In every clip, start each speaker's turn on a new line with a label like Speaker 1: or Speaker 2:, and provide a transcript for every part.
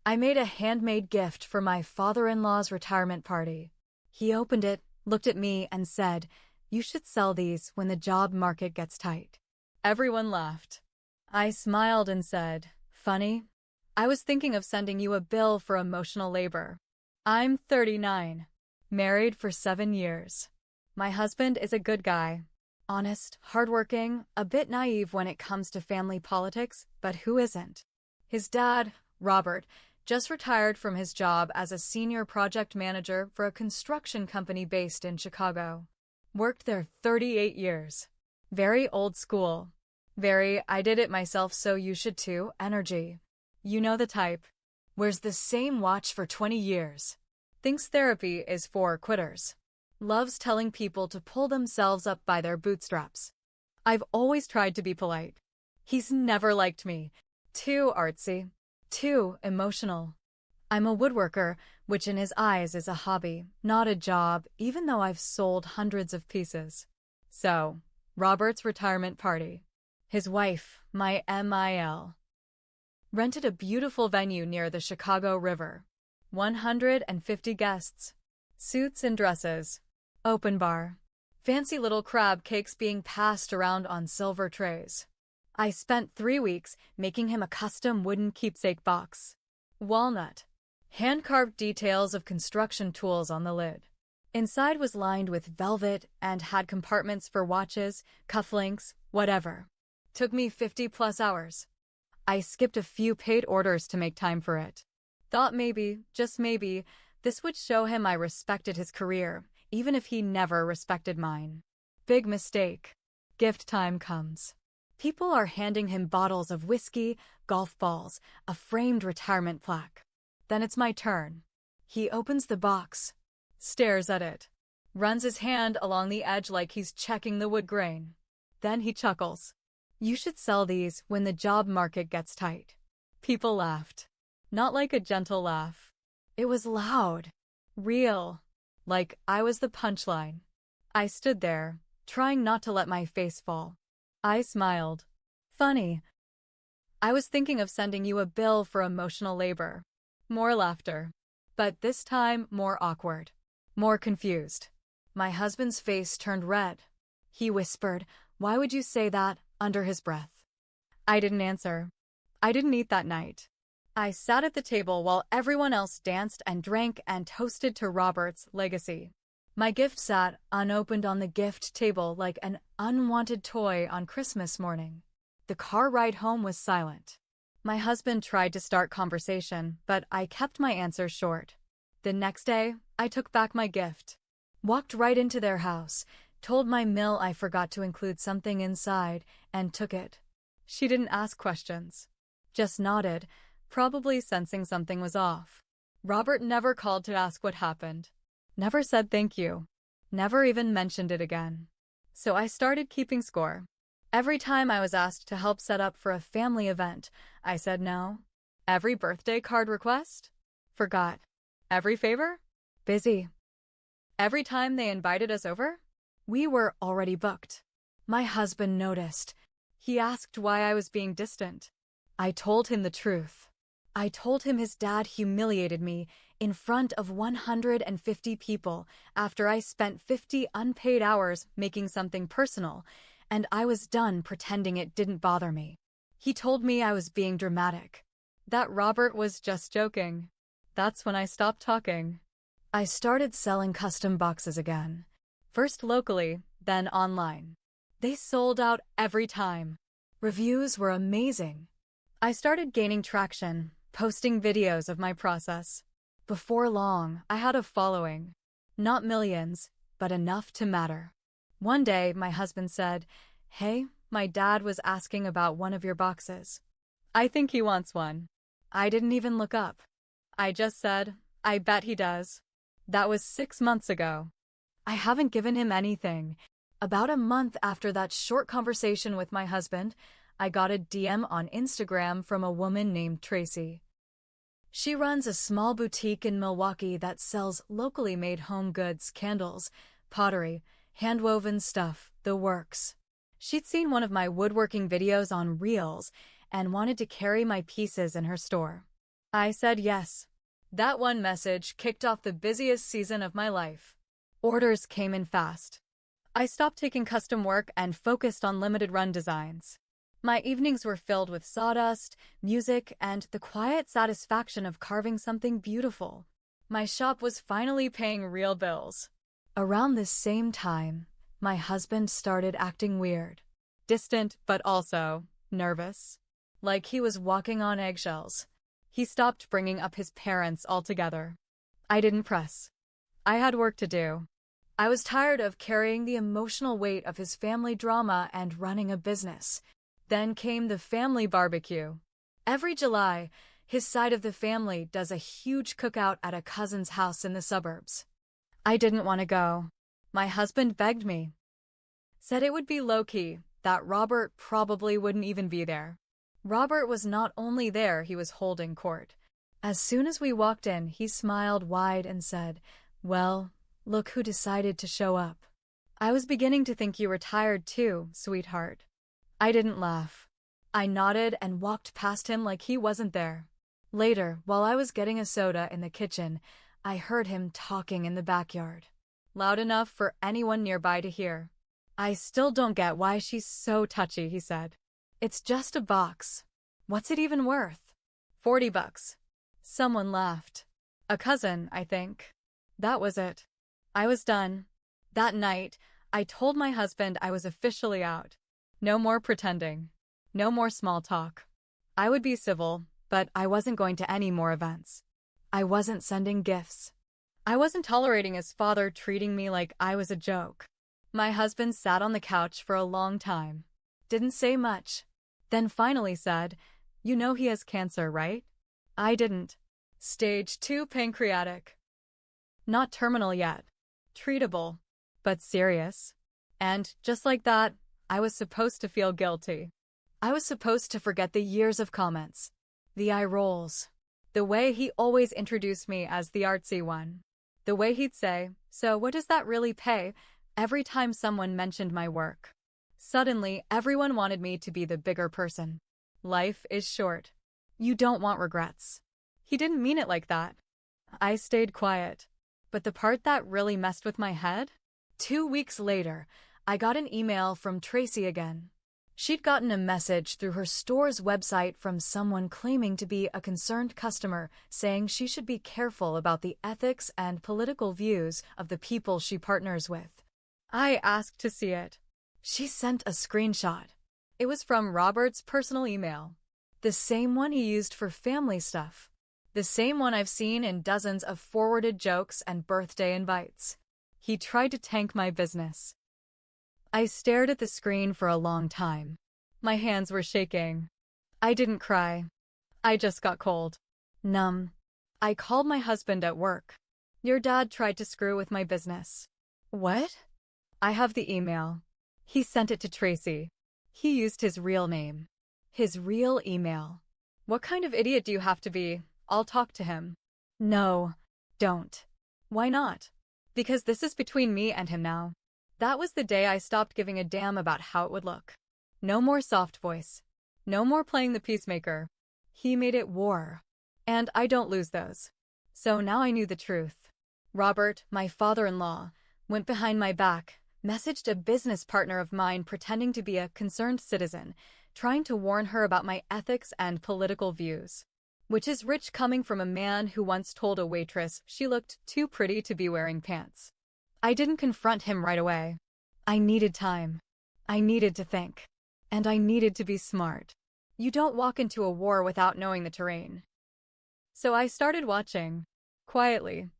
Speaker 1: I made a handmade gift for my father-in-law's retirement party. He opened it, looked at me, and said, "You should sell these when the job market gets tight." Everyone laughed. I smiled and said, "Funny? I was thinking of sending you a bill for emotional labor." I'm 39, married for 7 years. My husband is a good guy. Honest, hardworking, a bit naive when it comes to family politics, but who isn't? His dad, Robert, just retired from his job as a senior project manager for a construction company based in Chicago. Worked there 38 years. Very old school. Very I did it myself so you should too energy. You know the type. Wears the same watch for 20 years. Thinks therapy is for quitters. Loves telling people to pull themselves up by their bootstraps. I've always tried to be polite. He's never liked me. Too artsy. Too emotional. I'm a woodworker, which in his eyes is a hobby, not a job, even though I've sold hundreds of pieces. So, Robert's retirement party. His wife, my MIL. Rented a beautiful venue near the Chicago River. 150 guests. Suits and dresses. Open bar. Fancy little crab cakes being passed around on silver trays. I spent 3 weeks making him a custom wooden keepsake box. Walnut. Hand-carved details of construction tools on the lid. Inside was lined with velvet and had compartments for watches, cufflinks, whatever. Took me 50+ hours. I skipped a few paid orders to make time for it. Thought maybe, just maybe, this would show him I respected his career, even if he never respected mine. Big mistake. Gift time comes. People are handing him bottles of whiskey, golf balls, a framed retirement plaque. Then it's my turn. He opens the box, stares at it, runs his hand along the edge like he's checking the wood grain. Then he chuckles. "You should sell these when the job market gets tight." People laughed. Not like a gentle laugh. It was loud. Real. Like I was the punchline. I stood there, trying not to let my face fall. I smiled. "Funny. I was thinking of sending you a bill for emotional labor." More laughter. But this time more awkward. More confused. My husband's face turned red. He whispered, "Why would you say that?" under his breath. I didn't answer. I didn't eat that night. I sat at the table while everyone else danced and drank and toasted to Robert's legacy. My gift sat unopened on the gift table like an unwanted toy on Christmas morning. The car ride home was silent. My husband tried to start conversation, but I kept my answers short. The next day, I took back my gift. Walked right into their house, told my mill I forgot to include something inside, and took it. She didn't ask questions. Just nodded, probably sensing something was off. Robert never called to ask what happened. Never said thank you. Never even mentioned it again. So I started keeping score. Every time I was asked to help set up for a family event, I said no. Every birthday card request? Forgot. Every favor? Busy. Every time they invited us over? We were already booked. My husband noticed. He asked why I was being distant. I told him the truth. I told him his dad humiliated me in front of 150 people after I spent 50 unpaid hours making something personal, and I was done pretending it didn't bother me. He told me I was being dramatic. That Robert was just joking. That's when I stopped talking. I started selling custom boxes again. First locally, then online. They sold out every time. Reviews were amazing. I started gaining traction, posting videos of my process. Before long, I had a following. Not millions, but enough to matter. One day, my husband said, "Hey, my dad was asking about one of your boxes. I think he wants one." I didn't even look up. I just said, "I bet he does." That was 6 months ago. I haven't given him anything. About a month after that short conversation with my husband, I got a DM on Instagram from a woman named Tracy. She runs a small boutique in Milwaukee that sells locally made home goods, candles, pottery, hand-woven stuff, the works. She'd seen one of my woodworking videos on Reels and wanted to carry my pieces in her store. I said yes. That one message kicked off the busiest season of my life. Orders came in fast. I stopped taking custom work and focused on limited run designs. My evenings were filled with sawdust, music, and the quiet satisfaction of carving something beautiful. My shop was finally paying real bills. Around this same time, my husband started acting weird. Distant, but also nervous. Like he was walking on eggshells. He stopped bringing up his parents altogether. I didn't press. I had work to do. I was tired of carrying the emotional weight of his family drama and running a business. Then came the family barbecue. Every July, his side of the family does a huge cookout at a cousin's house in the suburbs. I didn't want to go. My husband begged me. Said it would be low-key, that Robert probably wouldn't even be there. Robert was not only there, he was holding court. As soon as we walked in, he smiled wide and said, "Well, look who decided to show up. I was beginning to think you were tired too, sweetheart." I didn't laugh. I nodded and walked past him like he wasn't there. Later, while I was getting a soda in the kitchen, I heard him talking in the backyard. Loud enough for anyone nearby to hear. "I still don't get why she's so touchy," he said. "It's just a box. What's it even worth?" $40. Someone laughed. A cousin, I think. That was it. I was done. That night, I told my husband I was officially out. No more pretending. No more small talk. I would be civil, but I wasn't going to any more events. I wasn't sending gifts. I wasn't tolerating his father treating me like I was a joke. My husband sat on the couch for a long time. Didn't say much. Then finally said, "You know he has cancer, right?" I didn't. Stage 2 pancreatic. Not terminal yet. Treatable. But serious. And, just like that, I was supposed to feel guilty. I was supposed to forget the years of comments. The eye rolls. The way he always introduced me as the artsy one. The way he'd say, "So what does that really pay?" every time someone mentioned my work. Suddenly, everyone wanted me to be the bigger person. Life is short. You don't want regrets. He didn't mean it like that. I stayed quiet. But the part that really messed with my head? 2 weeks later, I got an email from Tracy again. She'd gotten a message through her store's website from someone claiming to be a concerned customer, saying she should be careful about the ethics and political views of the people she partners with. I asked to see it. She sent a screenshot. It was from Robert's personal email. The same one he used for family stuff. The same one I've seen in dozens of forwarded jokes and birthday invites. He tried to tank my business. I stared at the screen for a long time. My hands were shaking. I didn't cry. I just got cold. Numb. I called my husband at work. "Your dad tried to screw with my business." "What?" "I have the email. He sent it to Tracy. He used his real name. His real email. What kind of idiot do you have to be? I'll talk to him." "No, don't." "Why not?" "Because this is between me and him now." That was the day I stopped giving a damn about how it would look. No more soft voice. No more playing the peacemaker. He made it war. And I don't lose those. So now I knew the truth. Robert, my father-in-law, went behind my back, messaged a business partner of mine pretending to be a concerned citizen, trying to warn her about my ethics and political views. Which is rich coming from a man who once told a waitress she looked too pretty to be wearing pants. I didn't confront him right away. I needed time. I needed to think. And I needed to be smart. You don't walk into a war without knowing the terrain. So I started watching. Quietly.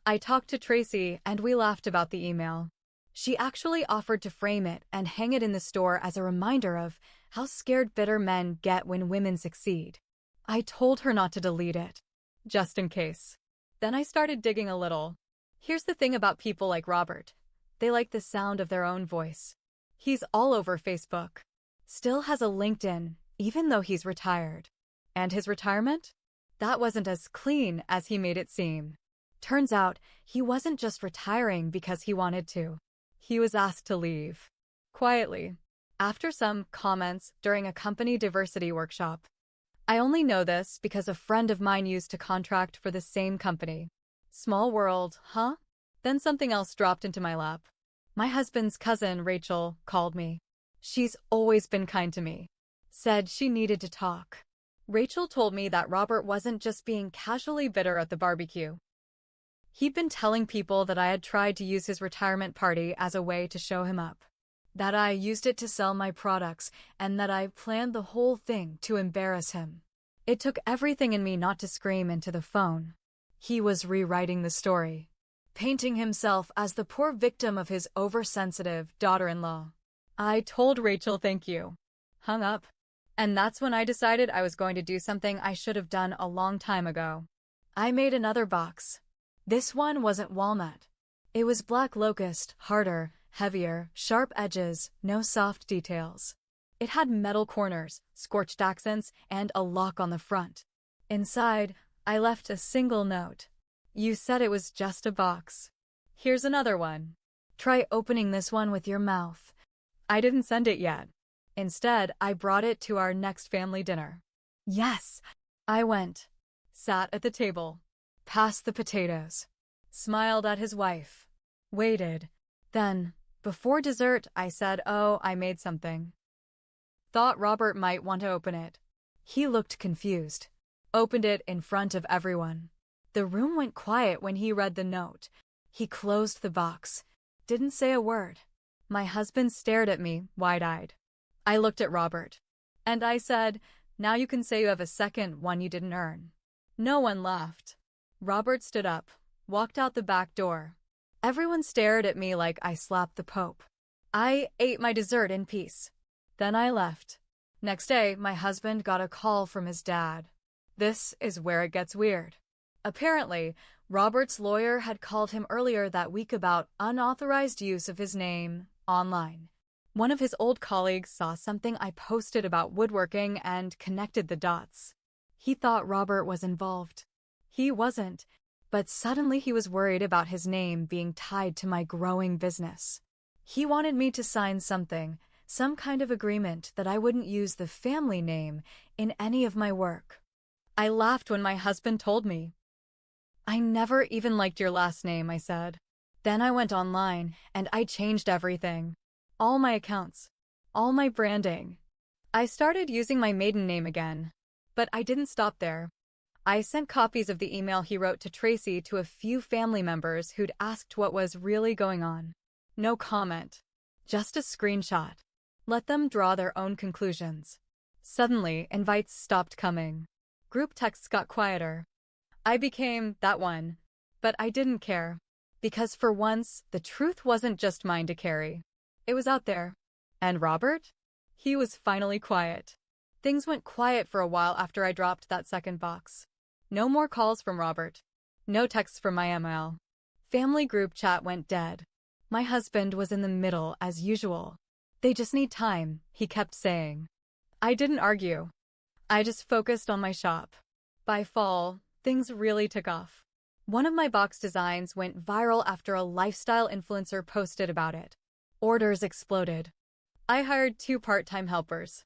Speaker 1: I talked to Tracy and we laughed about the email. She actually offered to frame it and hang it in the store as a reminder of how scared bitter men get when women succeed. I told her not to delete it. Just in case. Then I started digging a little. Here's the thing about people like Robert. They like the sound of their own voice. He's all over Facebook. Still has a LinkedIn, even though he's retired. And his retirement? That wasn't as clean as he made it seem. Turns out, he wasn't just retiring because he wanted to. He was asked to leave. Quietly. After some comments during a company diversity workshop. I only know this because a friend of mine used to contract for the same company. Small world, huh? Then something else dropped into my lap. My husband's cousin, Rachel, called me. She's always been kind to me. Said she needed to talk. Rachel told me that Robert wasn't just being casually bitter at the barbecue. He'd been telling people that I had tried to use his retirement party as a way to show him up. That I used it to sell my products, and that I planned the whole thing to embarrass him. It took everything in me not to scream into the phone. He was rewriting the story, painting himself as the poor victim of his oversensitive daughter-in-law. I told Rachel thank you. Hung up. And that's when I decided I was going to do something I should have done a long time ago. I made another box. This one wasn't walnut. It was black locust, harder, heavier, sharp edges, no soft details. It had metal corners, scorched accents, and a lock on the front. Inside, I left a single note. You said it was just a box. Here's another one. Try opening this one with your mouth. I didn't send it yet. Instead, I brought it to our next family dinner. Yes, I went. Sat at the table. Passed the potatoes. Smiled at his wife. Waited. Then, before dessert, I said, "Oh, I made something." Thought Robert might want to open it. He looked confused. Opened it in front of everyone. The room went quiet when he read the note. He closed the box. Didn't say a word. My husband stared at me, wide-eyed. I looked at Robert. And I said, "Now you can say you have a second one you didn't earn." No one laughed. Robert stood up, walked out the back door. Everyone stared at me like I slapped the Pope. I ate my dessert in peace. Then I left. Next day, my husband got a call from his dad. This is where it gets weird. Apparently, Robert's lawyer had called him earlier that week about unauthorized use of his name online. One of his old colleagues saw something I posted about woodworking and connected the dots. He thought Robert was involved. He wasn't. But suddenly he was worried about his name being tied to my growing business. He wanted me to sign something, some kind of agreement that I wouldn't use the family name in any of my work. I laughed when my husband told me. "I never even liked your last name," I said. Then I went online and I changed everything. All my accounts. All my branding. I started using my maiden name again. But I didn't stop there. I sent copies of the email he wrote to Tracy to a few family members who'd asked what was really going on. No comment. Just a screenshot. Let them draw their own conclusions. Suddenly, invites stopped coming. Group texts got quieter. I became that one. But I didn't care. Because for once, the truth wasn't just mine to carry. It was out there. And Robert? He was finally quiet. Things went quiet for a while after I dropped that second box. No more calls from Robert. No texts from my ML. Family group chat went dead. My husband was in the middle as usual. They just need time, he kept saying. I didn't argue. I just focused on my shop. By fall, things really took off. One of my box designs went viral after a lifestyle influencer posted about it. Orders exploded. I hired 2 part-time helpers.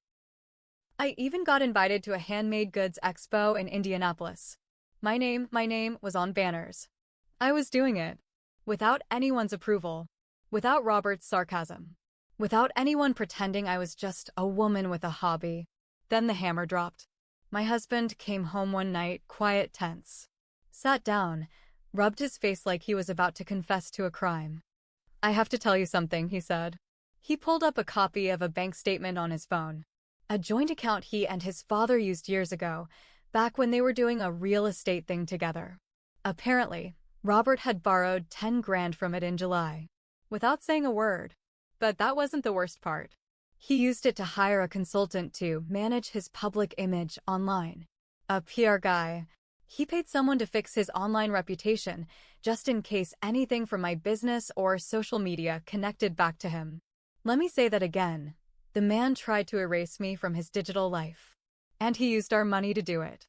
Speaker 1: I even got invited to a handmade goods expo in Indianapolis. My name was on banners. I was doing it. Without anyone's approval. Without Robert's sarcasm. Without anyone pretending I was just a woman with a hobby. Then the hammer dropped. My husband came home one night, quiet, tense. Sat down, rubbed his face like he was about to confess to a crime. "I have to tell you something," he said. He pulled up a copy of a bank statement on his phone. A joint account he and his father used years ago, back when they were doing a real estate thing together. Apparently, Robert had borrowed 10 grand from it in July. Without saying a word. But that wasn't the worst part. He used it to hire a consultant to manage his public image online. A PR guy. He paid someone to fix his online reputation, just in case anything from my business or social media connected back to him. Let me say that again. The man tried to erase me from his digital life. And he used our money to do it.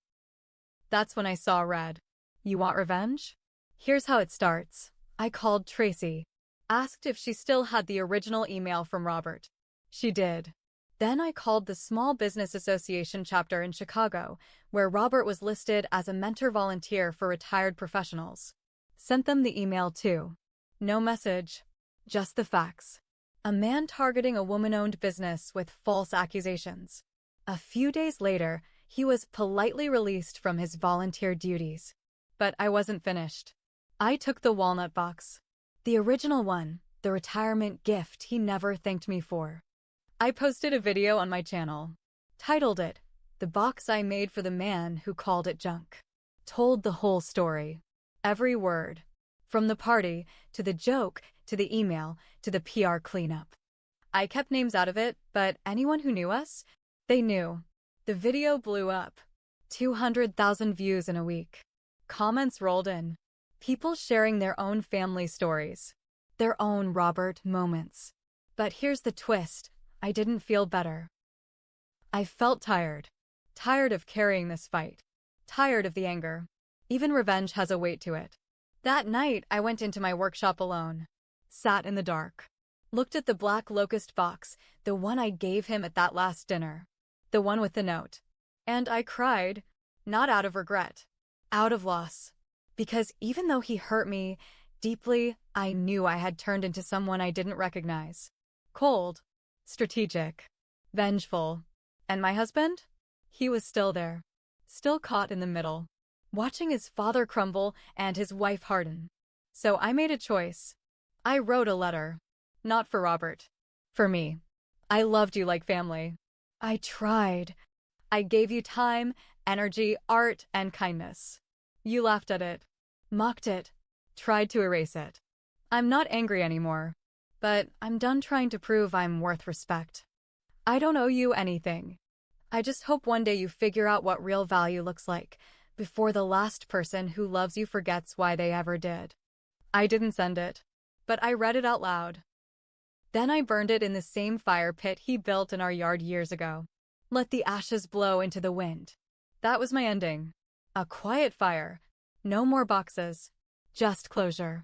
Speaker 1: That's when I saw red. You want revenge? Here's how it starts. I called Tracy. Asked if she still had the original email from Robert. She did. Then I called the Small Business Association chapter in Chicago, where Robert was listed as a mentor volunteer for retired professionals. Sent them the email too. No message, just the facts. A man targeting a woman-owned business with false accusations. A few days later, he was politely released from his volunteer duties. But I wasn't finished. I took the walnut box. The original one, the retirement gift he never thanked me for. I posted a video on my channel. Titled it, "The Box I Made for the Man Who Called It Junk." Told the whole story. Every word. From the party, to the joke, to the email, to the PR cleanup. I kept names out of it, but anyone who knew us, they knew. The video blew up. 200,000 views in a week. Comments rolled in. People sharing their own family stories. Their own Robert moments. But here's the twist. I didn't feel better. I felt tired. Tired of carrying this fight. Tired of the anger. Even revenge has a weight to it. That night, I went into my workshop alone. Sat in the dark. Looked at the black locust box, the one I gave him at that last dinner. The one with the note. And I cried, not out of regret, out of loss. Because even though he hurt me deeply, I knew I had turned into someone I didn't recognize. Cold. Strategic. Vengeful. And my husband? He was still there. Still caught in the middle. Watching his father crumble and his wife harden. So I made a choice. I wrote a letter. Not for Robert. For me. I loved you like family. I tried. I gave you time, energy, art, and kindness. You laughed at it. Mocked it. Tried to erase it. I'm not angry anymore. But I'm done trying to prove I'm worth respect. I don't owe you anything. I just hope one day you figure out what real value looks like, before the last person who loves you forgets why they ever did. I didn't send it, but I read it out loud. Then I burned it in the same fire pit he built in our yard years ago. Let the ashes blow into the wind. That was my ending. A quiet fire. No more boxes. Just closure.